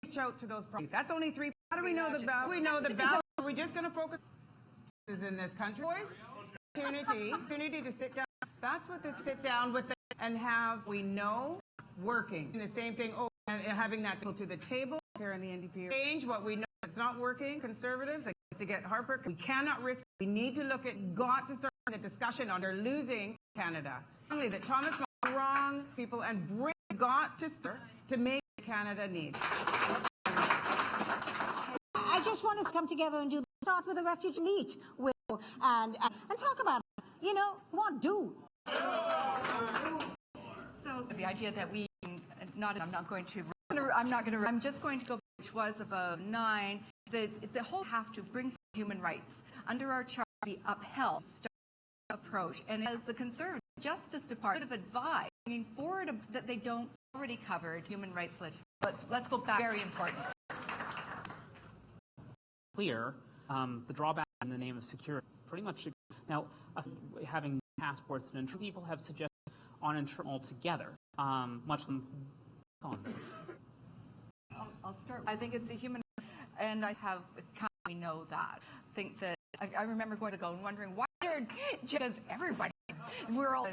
reach out to those problems. That's only 3. How do we know the ballot? We know the ballot. Are we just going to focus in this country? Opportunity to sit down. That's what this sit down with and have we know working. And the same thing. Oh, and having that to the table here in the NDP. Change what we know it's not working. Conservatives to get Harper. We cannot risk. We need to look at. Got to start the discussion on they're losing Canada. Only that Thomas wrong people and bring got to start to make Canada need. I just want us to come together and start with a refugee meet with and talk about it. What do So the idea that I'm just going to go, which was about 9, the whole have to bring human rights under our charter be upheld approach. And as the Conservative Justice Department would have advised, bringing forward that they don't already covered human rights legislation. Let's go back. Very important. Clear, the drawback in the name of security pretty much. Now, having passports and people have suggested on internal altogether, much on this. I'll start. I think it's a human, and I have. We know that. I think that I remember going ago and wondering why because everybody, we're all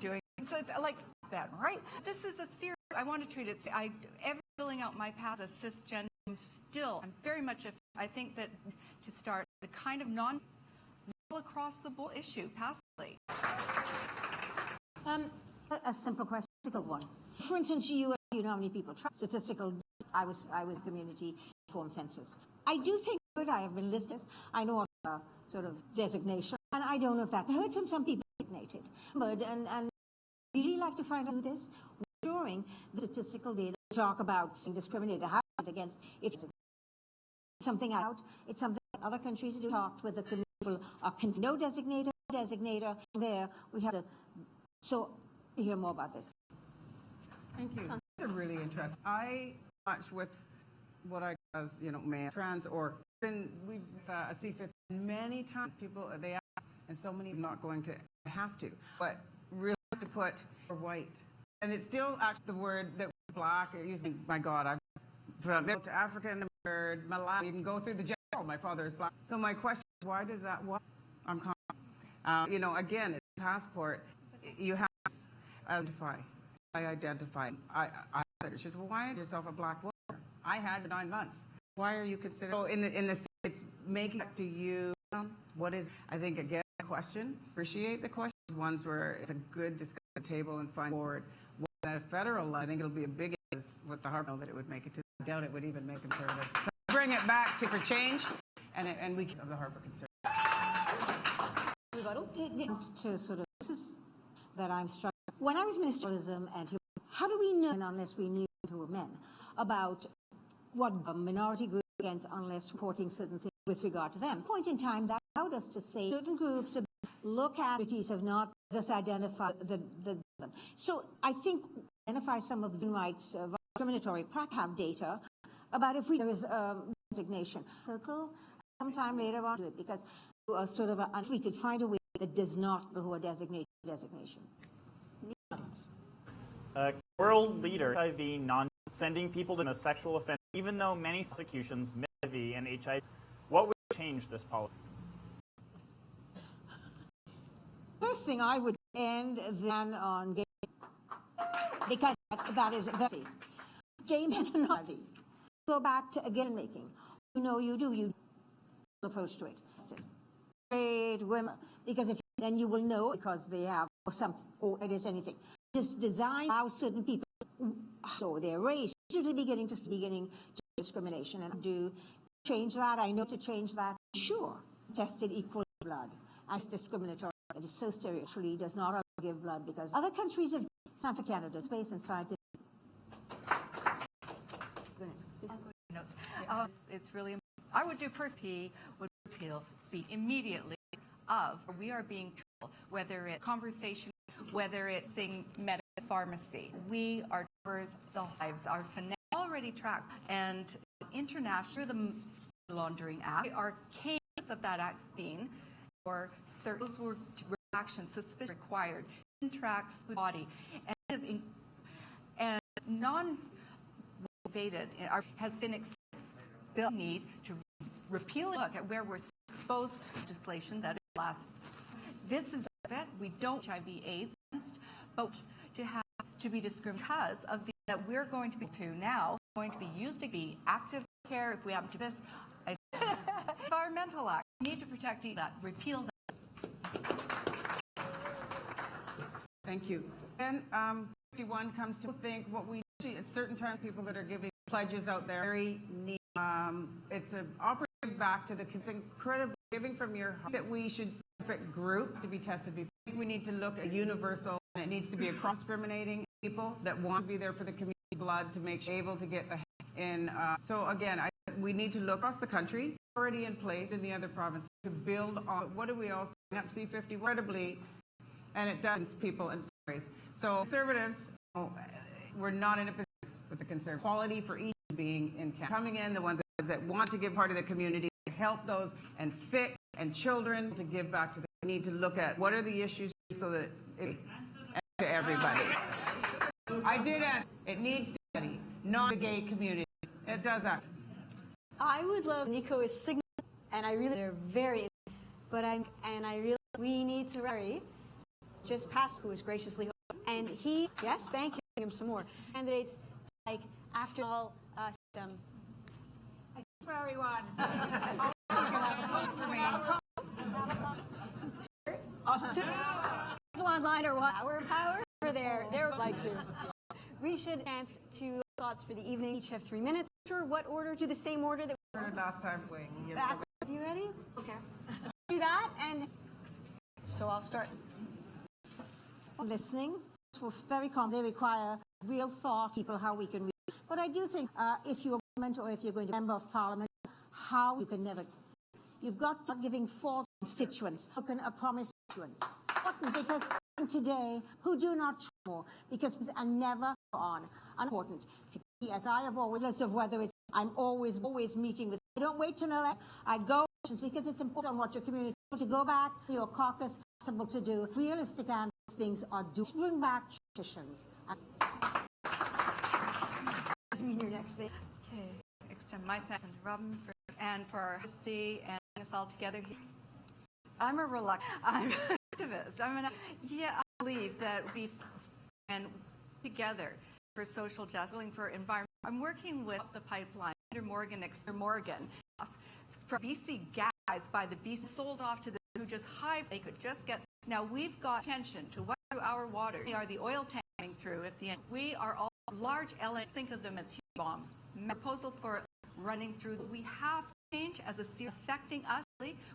doing so like that, right? This is a serious. I want to treat it. Filling out my pass as cisgender. I'm very much. I think that to start the kind of across the board issue passively. A simple question, one. For instance, you know how many people try statistical. I was community informed census. I do think that I have been listed. I know a sort of designation, and I don't know if that. I heard from some people designated, but and really like to find out this during the statistical data. Talk about discriminated against if it's something out. It's something that other countries do. Talked with the people are no designator there. We have to. So hear more about this. Thank you. They're really interesting. I watch with what I as man trans or we've see fit many times people they ask, and so many not going to have to, but really to put white, and it's still actually the word that black. My God, I've from to African word Malawi. You can go through the general. My father is black. So my question is, why does that? What I'm again, it's a passport. You have to identify. I identify. She says, well, why are yourself a black woman? I had 9 months. Why are you considered? So in the it's making up to you. What is? I think again, question. Appreciate the questions. Ones where it's a good discussion at the table and find forward. At a federal level, I think it'll be a big is with the Harper that it would make it to. I doubt it would even make conservatives. So bring it back to for change, and we of the Harper conservatives. To sort of this is that I'm struck. When I was Minister of Tourism and how do we know unless we knew who were men about what a minority group against unless reporting certain things with regard to them? Point in time that allowed us to say certain groups look at activities have not just identified them. So I think identify some of the rights of discriminatory practice have data about if there is a designation. Circle sometime later on to it because sort of if we could find a way that does not who are designated designation. World leader HIV sending people to a sexual offense, even though many prosecutions miss HIV and HIV. What would change this policy? First thing I would end then on gay because that is very gay men and not go back to again making. You approach to it. Straight women because if then you will know because they have or it is anything. This design allows certain people so their race usually beginning discrimination and do change that. I know to change that. Sure, tested equal blood as discriminatory. It is so stereotypically does not give blood because other countries have signed for Canada space and scientific. Notes. It's really. I would do personally would appeal be immediately of we are being told whether it's conversation. Whether it's in medical pharmacy, we are the lives are already tracked and international the laundering act are cases of that act being or certain were actions suspicious required interact with the body and non-motivated has been bill need to repeal look at where we're exposed legislation that is last. This is it. We don't HIV/AIDS, but to have to be discriminated because of the that we're going to be used to be active care if we happen to this environmental act. We need to protect that. Repeal that. Thank you. And 51 comes to think what we see at certain times people that are giving pledges out there very neat. It's an operative back to the incredible giving from your heart that we should specific group to be tested before We need to look at universal, and it needs to be across discriminating people that want to be there for the community blood to make sure able to get the in. So again, we need to look across the country, already in place in the other provinces, to build on. What do we also up C50 incredibly, and it does people and stories. So conservatives, we're not in a position with the conservative quality for each being in Canada. Coming in, the ones that want to give part of the community, help those and sick and children to give back to them. We need to look at what are the issues so that it to everybody. I did answer. It needs to be not the gay community. It does that. I would love Nico is signal, and I really they're very, but I really we need to hurry. Just past who is graciously and he yes, thank you. Him some more candidates like after all For everyone. Online or what? Power over there. They're like to. We should dance to thoughts for the evening. Each have 3 minutes. Sure, what order? Do the same order that we Heard last time. back. You ready? Okay. Do that, and so I'll start. Listening, we're very common. They require real thought, people, how we can read. But I do think if you're a government or if you're going to be a member of parliament, how you can never. You've got to giving false constituents. How can a promise constituents? Because today, who do not more, because are never on. Important to be, as I have always, of whether it's, I'm always meeting with. I don't wait to know. I go because it's important on what your community to go back to your caucus. Possible to do realistic and things are do. Bring back traditions. Your next thing. Okay, extend my thanks to Robin and for our see and us all together here. I'm an activist. I believe that we and together for social justice, for environment. I'm working with the pipeline under Morgan from BC Gas by the BC sold off to the who just hive. They could just get. Now we've got attention to what our water. We are the oil tank coming through. If the we are all large LNG. Think of them as huge bombs. Proposal for running through. We have change as a series affecting us.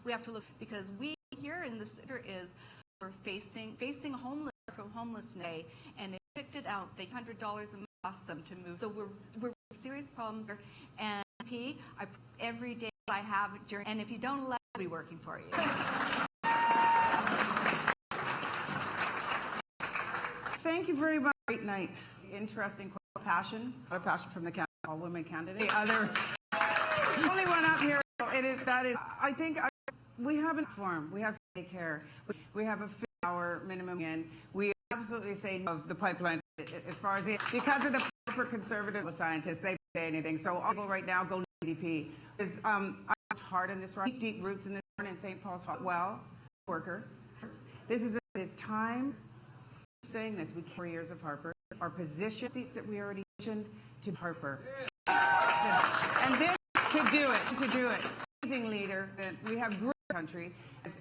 We have to look because we here in the center is we're facing homeless from homelessness and evicted out. They $100 a month cost them to move. So we're serious problems here. And every day I have during. And if you don't let me, I'll be working for you. Thank you very much. Great night. Interesting passion. A lot of passion from the all-women candidate. The only one up here. I think we have a form. We have care. We have a 50-hour minimum, and we absolutely say of the pipeline as far as because of the proper conservative scientists. They say anything. So I'll go right now. Go DP. I'm hard in this right. Deep roots in this in St. Paul's. Well, worker. This is it's time. Saying this, we 4 years of Harper. Our position seats that we already mentioned to Harper. And this to do it. Amazing leader. And we have great country.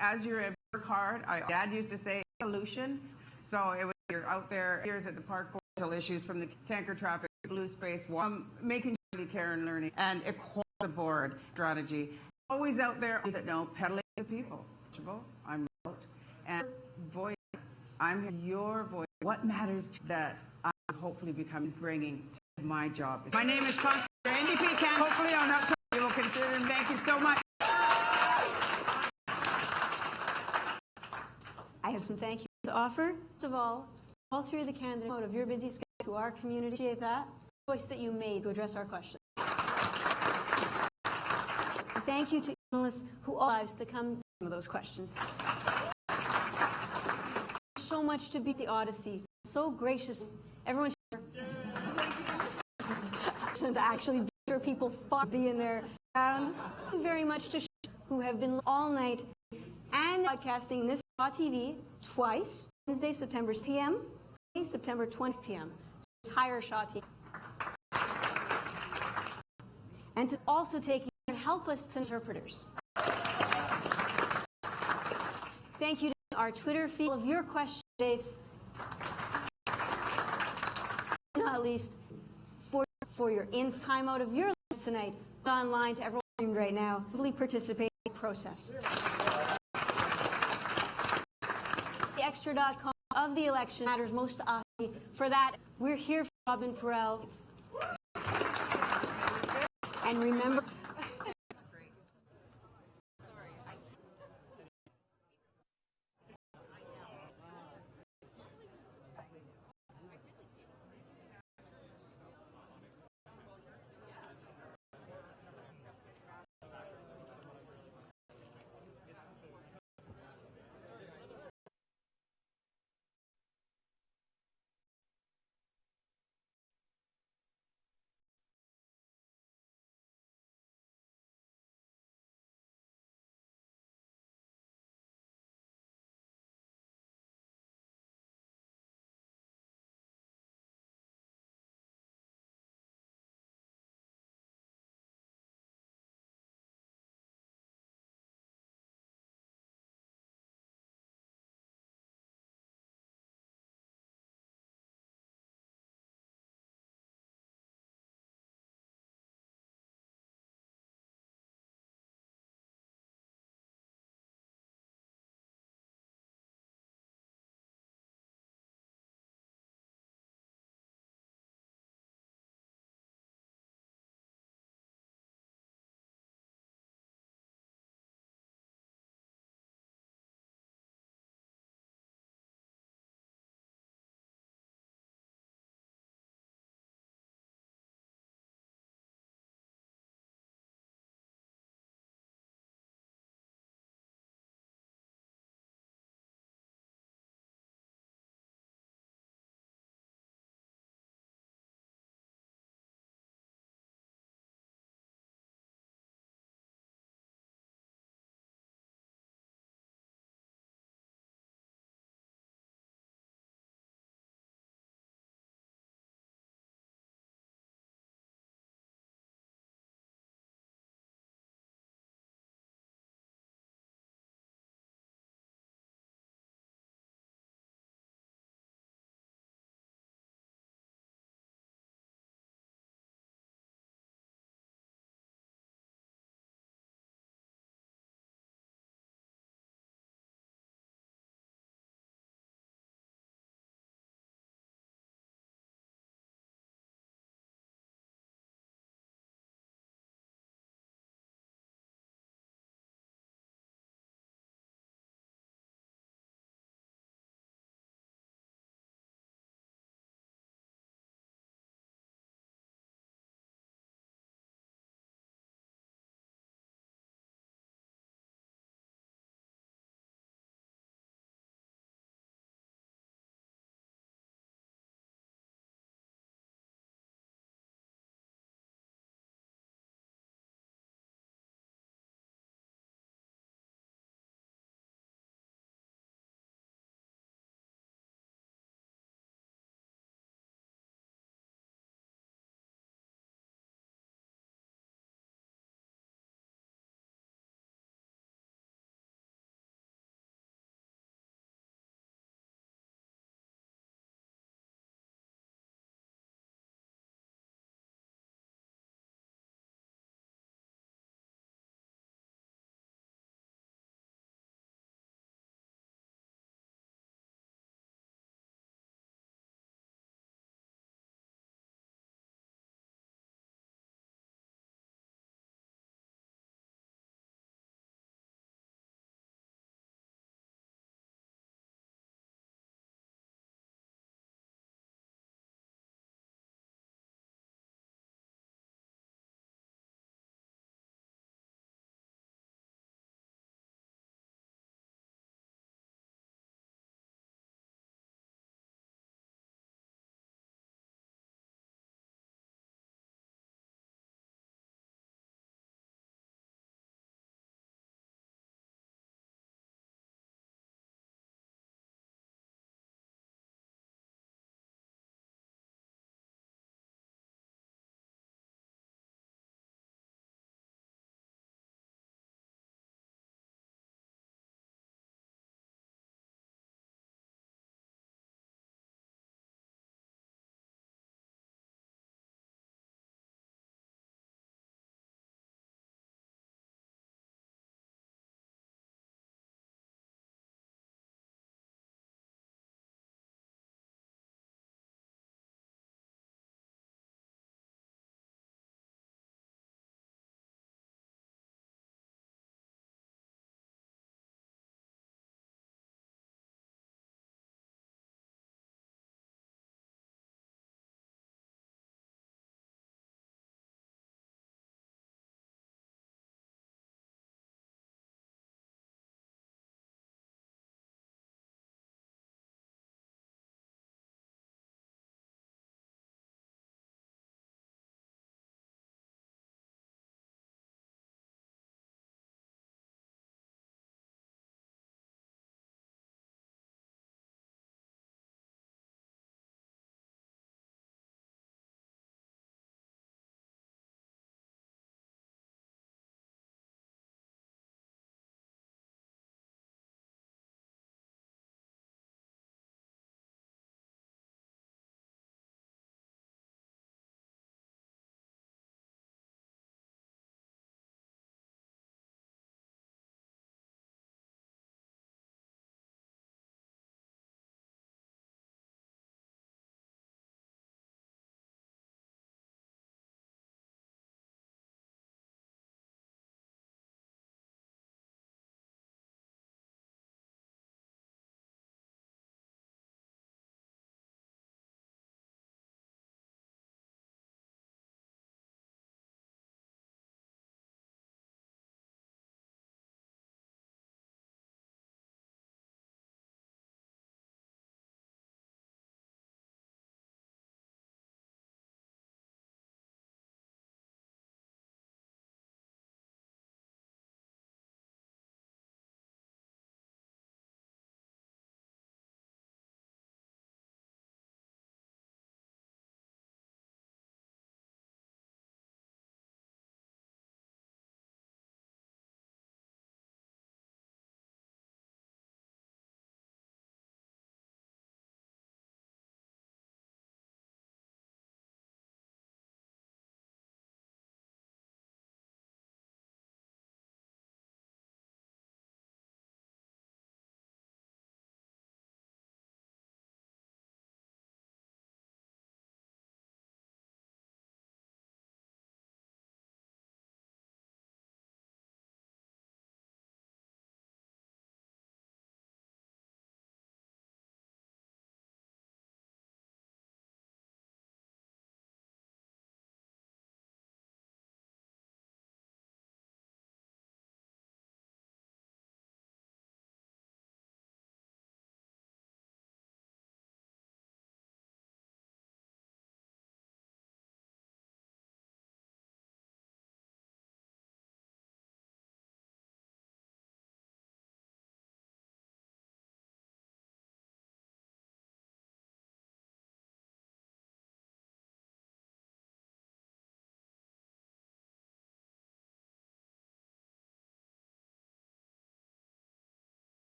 As you're at work hard, Dad used to say solution. So it was you're out there years at the park issues from the tanker traffic, blue space, making sure care and learning, and across the board strategy. Always out there that know peddling to people. I'm out and voice. I'm your voice. What matters to that I'm hopefully bringing to my job. My name is Constance, NDP can. Hopefully on October you will consider and thank you so much. I have some thank yous to offer. First of all through the candidate mode of your busy schedule to our community. Appreciate that choice that you made to address our questions. Thank you to journalists who all lives to come to some of those questions. So much to beat the Odyssey. So gracious. Everyone to actually be sure people be in their ground. Thank you very much to who have been all night and broadcasting this on TV twice. Wednesday, September 6 p.m. September 20 p.m. Entire Shaw TV. And to also take you and help us to interpreters. Thank you to our Twitter feed of your question dates. Not least for your time out of your lives tonight online to everyone streamed right now. Fully participate in the process. The Xtra.com of the election matters most to us. For that, we're here for Robin Perel. And remember,